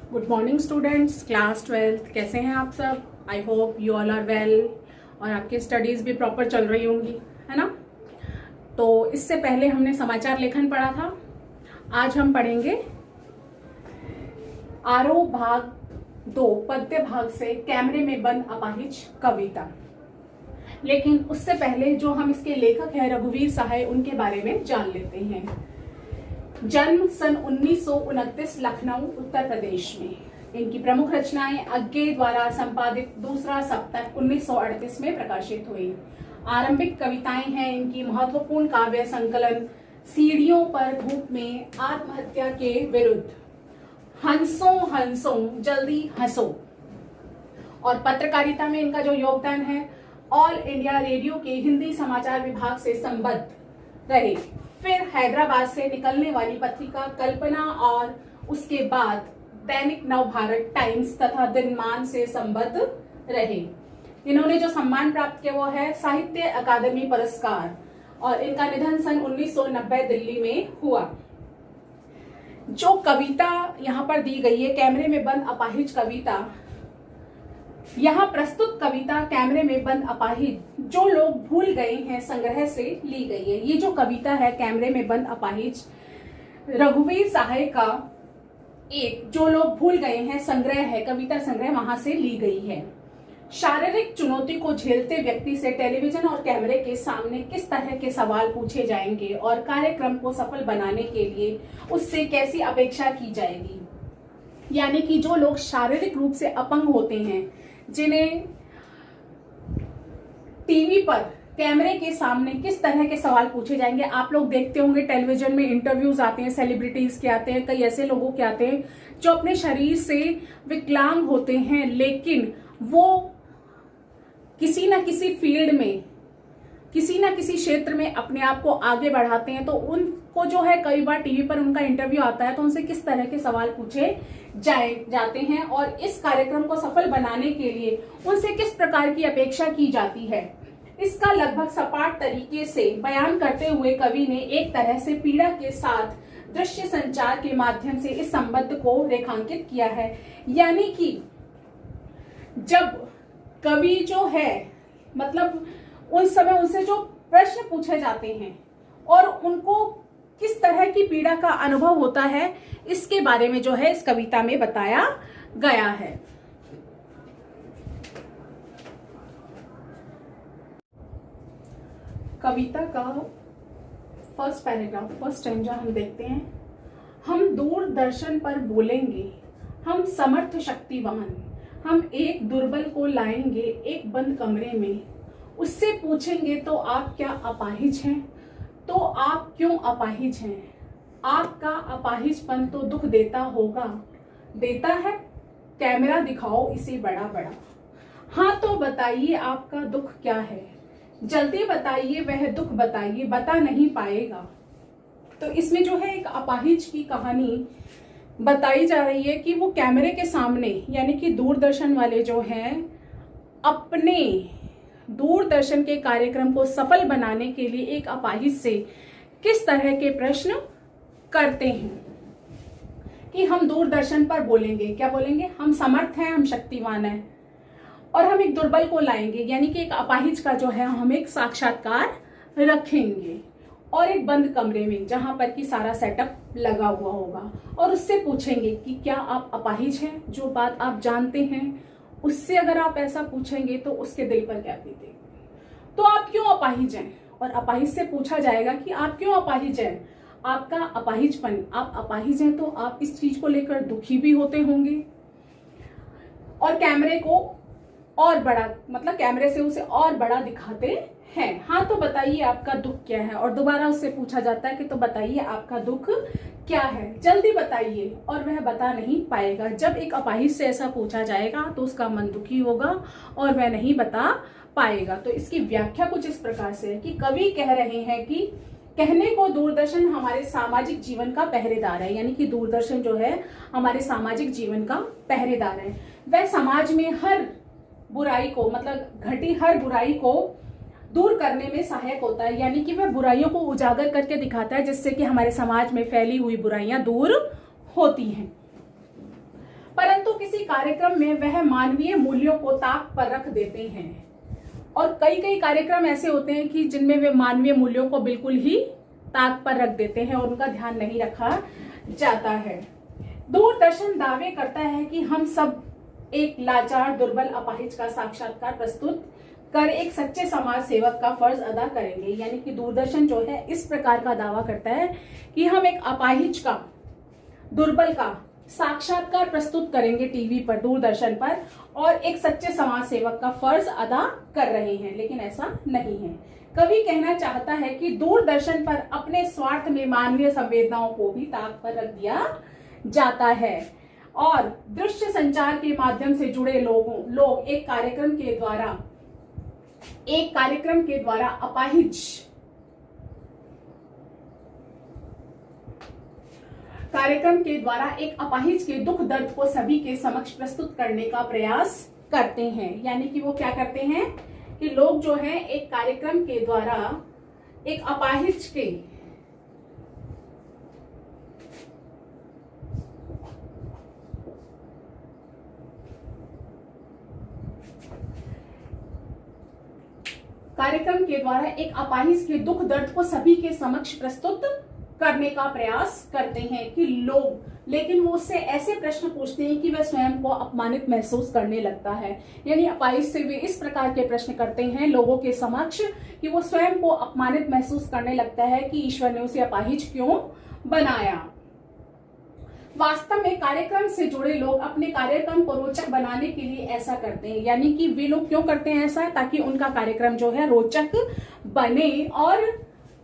Good morning students, class 12 कैसे हैं आप सब। I hope you all are well और आपकी स्टडीज़ भी प्रॉपर चल रही होंगी, है ना। तो इससे पहले हमने समाचार लेखन पढ़ा था। आज हम पढ़ेंगे आरोह भाग 2 पद्य भाग से कैमरे में बंद अपाहिज कविता। लेकिन उससे पहले जो हम इसके लेखक हैं रघुवीर सहाय, उनके बारे में जान लेते हैं। जन्म सन 1929 लखनऊ उत्तर प्रदेश में। इनकी प्रमुख रचनाएं अज्ञे द्वारा संपादित दूसरा सप्तक 1938 में प्रकाशित हुई। आरंभिक कविताएं हैं इनकी महत्वपूर्ण काव्य संकलन सीढ़ियों पर धूप में आत्महत्या के विरुद्ध, हंसों हंसों जल्दी हंसो। और पत्रकारिता में इनका जो योगदान है, ऑल इंडिया रेडियो के हिंदी समाचार विभाग से संबद्ध रहे। फिर हैदराबाद से निकलने वाली पत्रिका कल्पना और उसके बाद दैनिक नवभारत टाइम्स तथा दिनमान से संबद्ध रहे। इन्होंने जो सम्मान प्राप्त किया वो है साहित्य अकादमी पुरस्कार, और इनका निधन सन 1990 दिल्ली में हुआ। जो कविता यहाँ पर दी गई है, कैमरे में बंद अपाहिज कविता, यहाँ प्रस्तुत कविता कैमरे में बंद अपाहिज जो लोग भूल गए हैं संग्रह से ली गई है। ये जो कविता है कैमरे में बंद अपाहिज रघुवीर सहाय का एक जो लोग भूल गए हैं संग्रह है, कविता संग्रह, वहां से ली गई है। शारीरिक चुनौती को झेलते व्यक्ति से टेलीविजन और कैमरे के सामने किस तरह के सवाल पूछे जाएंगे और कार्यक्रम को सफल बनाने के लिए उससे कैसी अपेक्षा की जाएगी। यानी कि जो लोग शारीरिक रूप से अपंग होते हैं, जिन्हें टीवी पर कैमरे के सामने किस तरह के सवाल पूछे जाएंगे। आप लोग देखते होंगे टेलीविजन में इंटरव्यूज आते हैं, सेलिब्रिटीज के आते हैं, कई ऐसे लोगों के आते हैं जो अपने शरीर से विकलांग होते हैं, लेकिन वो किसी ना किसी फील्ड में, किसी ना किसी क्षेत्र में अपने आप को आगे बढ़ाते हैं। तो उनको जो है कई बार टीवी पर उनका इंटरव्यू आता है तो उनसे किस तरह के सवाल पूछे जाते हैं और इस कार्यक्रम को सफल बनाने के लिए उनसे किस प्रकार की अपेक्षा की जाती है। इसका लगभग सपाट तरीके से बयान करते हुए कवि ने एक तरह से पीड़ा के साथ दृश्य संचार के माध्यम से इस संबंध को रेखांकित किया है। यानी कि जब कवि जो है, मतलब उन समय उनसे जो प्रश्न पूछे जाते हैं और उनको किस तरह की पीड़ा का अनुभव होता है, इसके बारे में जो है इस कविता में बताया गया है। कविता का फर्स्ट पैराग्राफ, फर्स्ट स्टैंजा हम देखते हैं। हम दूरदर्शन पर बोलेंगे, हम समर्थ शक्तिवान, हम एक दुर्बल को लाएंगे एक बंद कमरे में, उससे पूछेंगे तो आप क्या अपाहिज हैं, तो आप क्यों अपाहिज हैं, आपका अपाहिजपन तो दुख देता होगा, देता है, कैमरा दिखाओ इसे बड़ा बड़ा, हाँ तो बताइए आपका दुख क्या है, जल्दी बताइए वह दुख बताइए, बता नहीं पाएगा। तो इसमें जो है एक अपाहिज की कहानी बताई जा रही है कि वो कैमरे के सामने, यानी कि दूरदर्शन वाले जो हैं, अपने दूरदर्शन के कार्यक्रम को सफल बनाने के लिए एक अपाहिज से किस तरह के प्रश्न करते हैं कि हम दूरदर्शन पर बोलेंगे, क्या बोलेंगे, हम समर्थ हैं, हम शक्तिवान हैं, और हम एक दुर्बल को लाएंगे, यानी कि एक अपाहिज का जो है हम एक साक्षात्कार रखेंगे और एक बंद कमरे में जहां पर कि सारा सेटअप लगा हुआ होगा, और उससे पूछेंगे कि क्या आप अपाहिज हैं, जो बात आप जानते हैं उससे अगर आप ऐसा पूछेंगे तो उसके दिल पर क्या बीतेगी, तो आप क्यों अपाहिज हैं। और अपाहिज से पूछा जाएगा कि आप क्यों अपाहिज हैं, आपका अपाहिजपन, आप अपाहिज हैं तो आप इस चीज को लेकर दुखी भी होते होंगे, और कैमरे को और बड़ा, मतलब कैमरे से उसे और बड़ा दिखाते हैं, हाँ तो बताइए आपका दुख क्या है। और दोबारा उससे पूछा जाता है कि तो बताइए आपका दुख क्या है, जल्दी बताइए, और वह बता नहीं पाएगा। जब एक अपाहिज से ऐसा पूछा जाएगा तो उसका मन दुखी होगा और वह नहीं बता पाएगा। तो इसकी व्याख्या कुछ इस प्रकार से है कि कवि कह रहे हैं कि कहने को दूरदर्शन हमारे सामाजिक जीवन का पहरेदार है, यानी कि दूरदर्शन जो है हमारे सामाजिक जीवन का पहरेदार है। वह समाज में हर बुराई को, मतलब घटी हर बुराई को दूर करने में सहायक होता है, यानी कि वह बुराइयों को उजागर करके दिखाता है जिससे कि हमारे समाज में फैली हुई बुराइयां दूर होती हैं। पर किसी कार्यक्रम में वह मानवीय मूल्यों को ताक पर रख देते हैं। और कई कई कार्यक्रम ऐसे होते हैं कि जिनमें वे मानवीय मूल्यों को बिल्कुल ही ताक पर रख देते हैं और उनका ध्यान नहीं रखा जाता है। दूरदर्शन दावे करता है कि हम सब एक लाचार, दुर्बल, अपाहिज का साक्षात्कार प्रस्तुत कर एक सच्चे समाज सेवक का फर्ज अदा करेंगे। यानी कि दूरदर्शन जो है इस प्रकार का दावा करता है कि हम एक अपाहिज का, दुर्बल का साक्षात्कार प्रस्तुत करेंगे टीवी पर, दूरदर्शन पर, और एक सच्चे समाज सेवक का फर्ज अदा कर रहे हैं। लेकिन ऐसा नहीं है। कवि कहना चाहता है कि दूरदर्शन पर अपने स्वार्थ में मानवीय संवेदनाओं को भी ताक पर रख दिया जाता है और दृश्य संचार के माध्यम से जुड़े लोग एक कार्यक्रम के द्वारा एक अपाहिज के दुख दर्द को सभी के समक्ष प्रस्तुत करने का प्रयास करते हैं। यानी कि वो क्या करते हैं कि लोग जो है एक कार्यक्रम के द्वारा एक अपाहिज के दुख दर्द को सभी के समक्ष प्रस्तुत करने का प्रयास करते हैं कि लोग, लेकिन वो उससे ऐसे प्रश्न पूछते हैं कि वह स्वयं को अपमानित महसूस करने लगता है। यानी अपाहिज से वे इस प्रकार के प्रश्न करते हैं लोगों के समक्ष कि वो स्वयं को अपमानित महसूस करने लगता है कि ईश्वर ने उसे अपाहिज क्यों बनाया। वास्तव में कार्यक्रम से जुड़े लोग अपने कार्यक्रम को रोचक बनाने के लिए ऐसा करते हैं। यानी कि वे लोग क्यों करते हैं ऐसा, ताकि उनका कार्यक्रम जो है रोचक बने और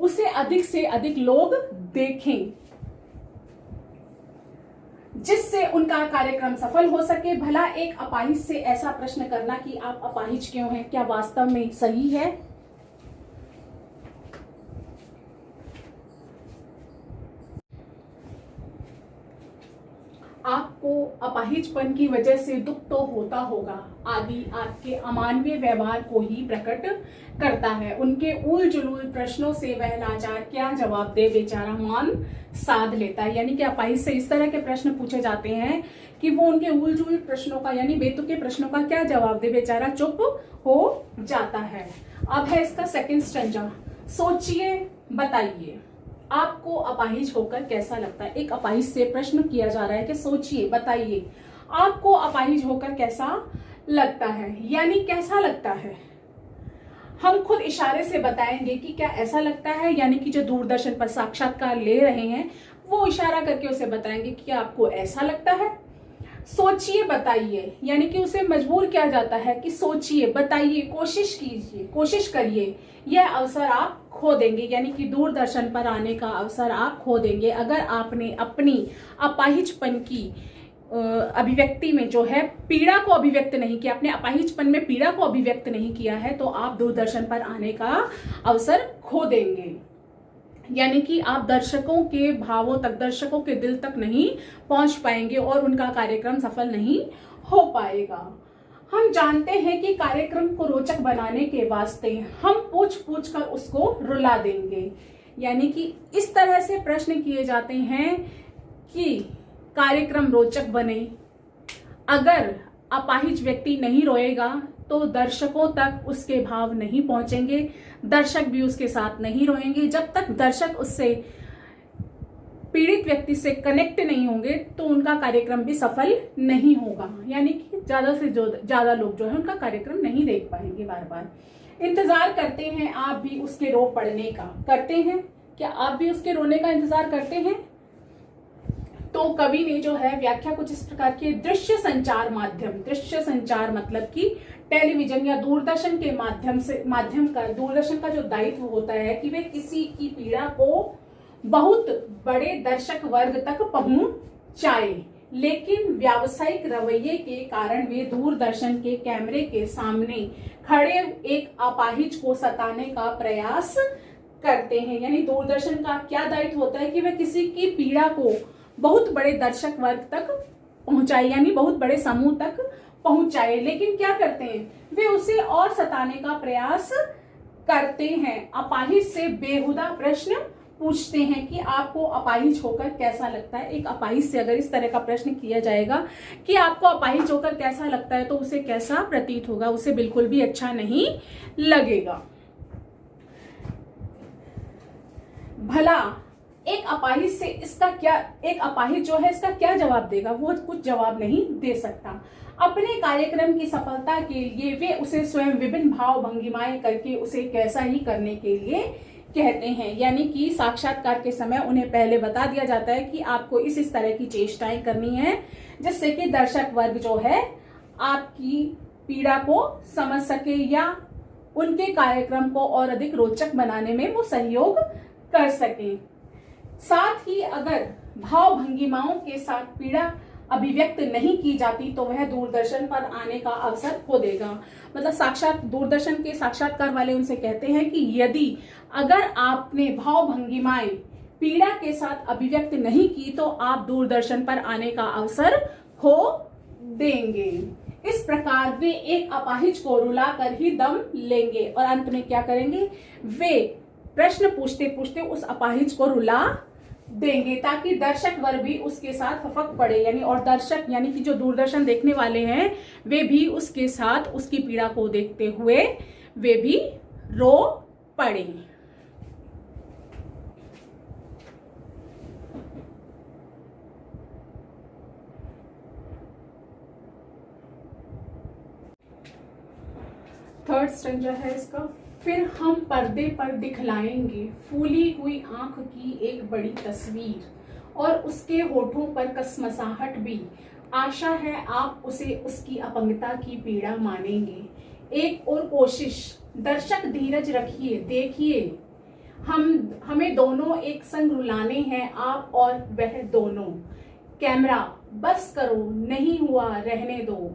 उसे अधिक से अधिक लोग देखें, जिससे उनका कार्यक्रम सफल हो सके। भला एक अपाहिज से ऐसा प्रश्न करना कि आप अपाहिज क्यों हैं, क्या वास्तव में सही है? आपको अपाहिजपन की वजह से दुख तो होता होगा आदि आपके अमानवीय व्यवहार को ही प्रकट करता है। उनके उल जुलूल प्रश्नों से वह लाचार क्या जवाब दे, बेचारा मौन साध लेता है। यानी कि अपाहिज से इस तरह के प्रश्न पूछे जाते हैं कि वो उनके उल जुलूल प्रश्नों का, यानी बेतुके प्रश्नों का क्या जवाब दे, बेचारा चुप हो जाता है। अब है इसका सेकंड स्टैंजा। सोचिए, बताइए आपको अपाहिज होकर कैसा लगता है। एक अपाहिज से प्रश्न किया जा रहा है कि सोचिए, बताइए आपको अपाहिज होकर कैसा लगता है। यानी कैसा लगता है, हम खुद इशारे से बताएंगे कि क्या ऐसा लगता है। यानी कि जो दूरदर्शन पर साक्षात्कार ले रहे हैं वो इशारा करके उसे बताएंगे कि क्या आपको ऐसा लगता है। सोचिए, बताइए, यानी कि उसे मजबूर किया जाता है कि सोचिए, बताइए, कोशिश कीजिए, कोशिश करिए। यह अवसर आप खो देंगे। यानी कि दूरदर्शन पर आने का अवसर आप खो देंगे अगर आपने अपनी अपाहिजपन की अभिव्यक्ति में जो है पीड़ा को अभिव्यक्त नहीं किया, अपने अपाहिजपन में पीड़ा को अभिव्यक्त नहीं किया है, तो आप दूरदर्शन पर आने का अवसर खो देंगे। यानी कि आप दर्शकों के भावों तक, दर्शकों के दिल तक नहीं पहुंच पाएंगे और उनका कार्यक्रम सफल नहीं हो पाएगा। हम जानते हैं कि कार्यक्रम को रोचक बनाने के वास्ते हम पूछ पूछ कर उसको रुला देंगे। यानी कि इस तरह से प्रश्न किए जाते हैं कि कार्यक्रम रोचक बने। अगर अपाहिज व्यक्ति नहीं रोएगा तो दर्शकों तक उसके भाव नहीं पहुंचेंगे, दर्शक भी उसके साथ नहीं रोएंगे। जब तक दर्शक उससे, पीड़ित व्यक्ति से कनेक्ट नहीं होंगे तो उनका कार्यक्रम भी सफल नहीं होगा। यानी कि ज्यादा से ज्यादा लोग जो है उनका कार्यक्रम नहीं देख पाएंगे। बार बार इंतजार करते हैं आप भी उसके रो पड़ने का, करते हैं क्या आप भी उसके रोने का इंतजार करते हैं? तो कवि ने जो है व्याख्या कुछ इस प्रकार की, दृश्य संचार माध्यम, दृश्य संचार मतलब कि टेलीविजन या दूरदर्शन के दूरदर्शन का जो दायित्व होता है कि वे किसी की पीड़ा को बहुत बड़े दर्शक वर्ग तक पहुंचाए, लेकिन व्यावसायिक रवैये के कारण वे दूरदर्शन के कैमरे के सामने खड़े एक अपाहिज को सताने का प्रयास करते हैं। यानी दूरदर्शन का क्या दायित्व होता है कि वे किसी की पीड़ा को बहुत बड़े दर्शक वर्ग तक पहुंचाए, यानी बहुत बड़े समूह तक पहुंचाए, लेकिन क्या करते हैं वे उसे और सताने का प्रयास करते हैं। अपाहिज से बेहुदा प्रश्न पूछते हैं कि आपको अपाहिज होकर कैसा लगता है। एक अपाहिज से अगर इस तरह का प्रश्न किया जाएगा कि आपको अपाहिज होकर कैसा लगता है, तो उसे कैसा प्रतीत होगा? उसे बिल्कुल भी अच्छा नहीं लगेगा। भला एक अपाहिज से एक अपाहिज जो है इसका क्या जवाब देगा? वो कुछ जवाब नहीं दे सकता। अपने कार्यक्रम की सफलता के लिए वे उसे स्वयं विभिन्न भाव भंगिमाएं करके उसे कैसा ही करने के लिए कहते हैं। यानी कि साक्षात्कार के समय उन्हें पहले बता दिया जाता है कि आपको इस तरह की चेष्टाएं करनी है जिससे कि दर्शक वर्ग जो है आपकी पीड़ा को समझ सके या उनके कार्यक्रम को और अधिक रोचक बनाने में वो सहयोग कर सके। साथ ही अगर भाव भंगिमाओं के साथ पीड़ा अभिव्यक्त नहीं की जाती तो वह दूरदर्शन पर आने का अवसर खो देगा। मतलब दूरदर्शन के साक्षात्कार वाले उनसे कहते हैं कि यदि अगर आपने भाव भंगिमाएं पीड़ा के साथ अभिव्यक्त नहीं की तो आप दूरदर्शन पर आने का अवसर खो देंगे। इस प्रकार वे एक अपाहिज को रुला कर ही दम लेंगे और अंत में क्या करेंगे? वे प्रश्न पूछते पूछते उस अपाहिज को रुला देंगे ताकि दर्शक वर्ग भी उसके साथ फफक पड़े, यानी और दर्शक यानी कि जो दूरदर्शन देखने वाले हैं वे भी उसके साथ उसकी पीड़ा को देखते हुए वे भी रो पड़े। थर्ड स्टेंजा है इसका। फिर हम पर्दे पर दिखलाएंगे फूली हुई आंख की एक बड़ी तस्वीर और उसके होठों पर कसमसाहट भी। आशा है आप उसे उसकी अपंगता की पीड़ा मानेंगे। एक और कोशिश, दर्शक धीरज रखिए, देखिए हमें दोनों एक संग रुलाने हैं, आप और वह दोनों। कैमरा बस करो, नहीं हुआ रहने दो।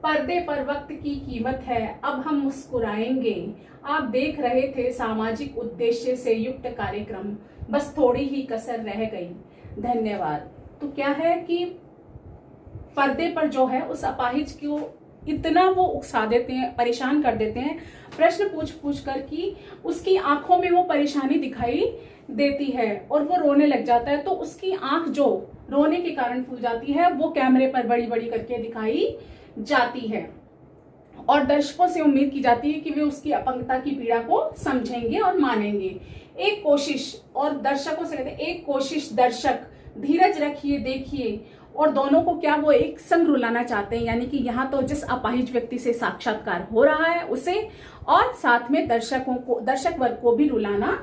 पर्दे पर वक्त की कीमत है, अब हम मुस्कुराएंगे। आप देख रहे थे सामाजिक उद्देश्य से युक्त कार्यक्रम, बस थोड़ी ही कसर रह गई। धन्यवाद। तो क्या है कि पर्दे पर जो है उस अपाहिज को इतना वो उकसा देते हैं, परेशान कर देते हैं, प्रश्न पूछ कर कि उसकी आंखों में वो परेशानी दिखाई देती है और वो रोने लग जाता है। तो उसकी आंख जो रोने के कारण फूल जाती है वो कैमरे पर बड़ी बड़ी करके दिखाई जाती है और दर्शकों से उम्मीद की जाती है कि वे उसकी अपंगता की पीड़ा को समझेंगे और मानेंगे। एक कोशिश, और दर्शकों से कहते हैं एक कोशिश, दर्शक धीरज रखिए, देखिए। और दोनों को क्या वो एक संग रुलाना चाहते हैं, यानी कि यहाँ तो जिस अपाहिज व्यक्ति से साक्षात्कार हो रहा है उसे और साथ में दर्शक वर्ग को भी रुलाना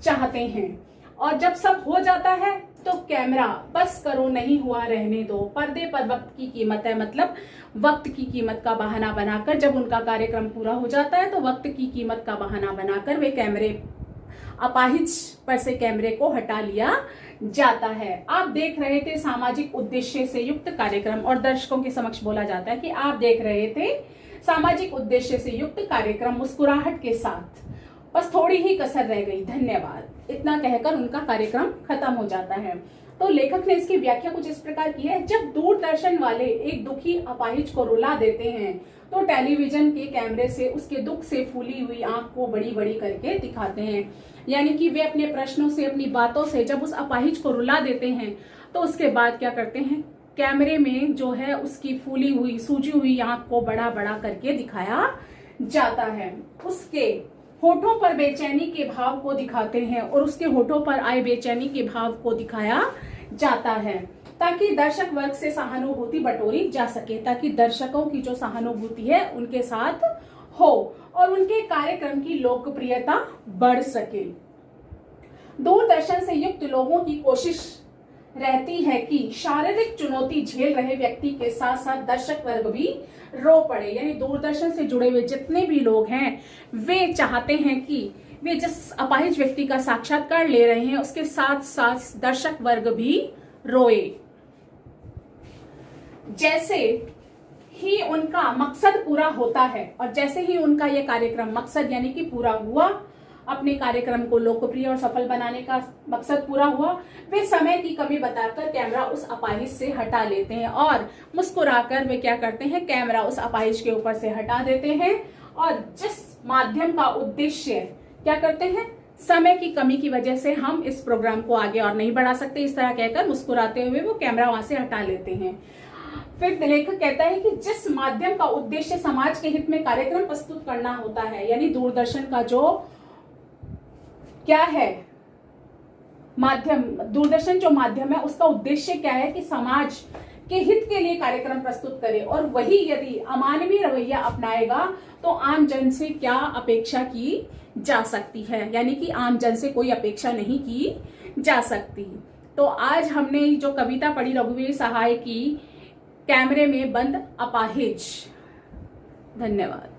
चाहते हैं। और जब सब हो जाता है तो कैमरा बस करो, नहीं हुआ रहने दो। पर्दे पर वक्त की कीमत है, मतलब वक्त की कीमत का बहाना बनाकर जब उनका कार्यक्रम पूरा हो जाता है तो वक्त की कीमत का बहाना बनाकर वे अपाहिज पर से कैमरे को हटा लिया जाता है। आप देख रहे थे सामाजिक उद्देश्य से युक्त कार्यक्रम, और दर्शकों के समक्ष बोला जाता है कि आप देख रहे थे सामाजिक उद्देश्य से युक्त कार्यक्रम मुस्कुराहट के साथ, बस थोड़ी ही कसर रह गई, धन्यवाद। इतना कहकर उनका कार्यक्रम खत्म हो जाता है। तो लेखक ने इसकी व्याख्या कुछ इस प्रकार की है। जब दूरदर्शन वाले एक दुखी अपाहिज को रुला देते हैं तो टेलीविजन के कैमरे से उसके दुख से फूली हुई आंख को बड़ी बड़ी करके दिखाते हैं। यानी कि वे अपने प्रश्नों से, अपनी बातों से जब उस अपाहिज को रुला देते हैं तो उसके बाद क्या करते हैं, कैमरे में जो है उसकी फूली हुई, सूजी हुई आंख को बड़ा बड़ा करके दिखाया जाता है। उसके होठों पर बेचैनी के भाव को दिखाते हैं और उसके होठों पर आए बेचैनी के भाव को दिखाया जाता है ताकि दर्शक वर्ग से सहानुभूति बटोरी जा सके, ताकि दर्शकों की जो सहानुभूति है उनके साथ हो और उनके कार्यक्रम की लोकप्रियता बढ़ सके। दूरदर्शन से युक्त लोगों की कोशिश रहती है कि शारीरिक चुनौती झेल रहे व्यक्ति के साथ साथ दर्शक वर्ग भी रो पड़े। यानी दूरदर्शन से जुड़े हुए जितने भी लोग हैं वे चाहते हैं कि वे जिस अपाहिज व्यक्ति का साक्षात्कार ले रहे हैं उसके साथ साथ दर्शक वर्ग भी रोए। जैसे ही उनका मकसद पूरा होता है और जैसे ही उनका यह कार्यक्रम मकसद यानी कि पूरा हुआ, अपने कार्यक्रम को लोकप्रिय और सफल बनाने का मकसद पूरा हुआ, वे समय की कमी बताकर कैमरा उस अपाहिज से हटा लेते हैं और मुस्कुराकर वे क्या करते हैं, कैमरा उस अपाहिज के ऊपर से हटा देते हैं और जिस माध्यम का उद्देश्य क्या करते हैं, समय की कमी की वजह से हम इस प्रोग्राम को आगे और नहीं बढ़ा सकते। इस तरह कहकर मुस्कुराते हुए वो कैमरा वहां से हटा लेते हैं। फिर लेखक कहता है कि जिस माध्यम का उद्देश्य समाज के हित में कार्यक्रम प्रस्तुत करना होता है, यानी दूरदर्शन का जो क्या है माध्यम, दूरदर्शन जो माध्यम है उसका उद्देश्य क्या है कि समाज के हित के लिए कार्यक्रम प्रस्तुत करे, और वही यदि अमानवीय रवैया अपनाएगा तो आम जन से क्या अपेक्षा की जा सकती है, यानी कि आम जन से कोई अपेक्षा नहीं की जा सकती। तो आज हमने जो कविता पढ़ी रघुवीर सहाय की कैमरे में बंद अपाहिज। धन्यवाद।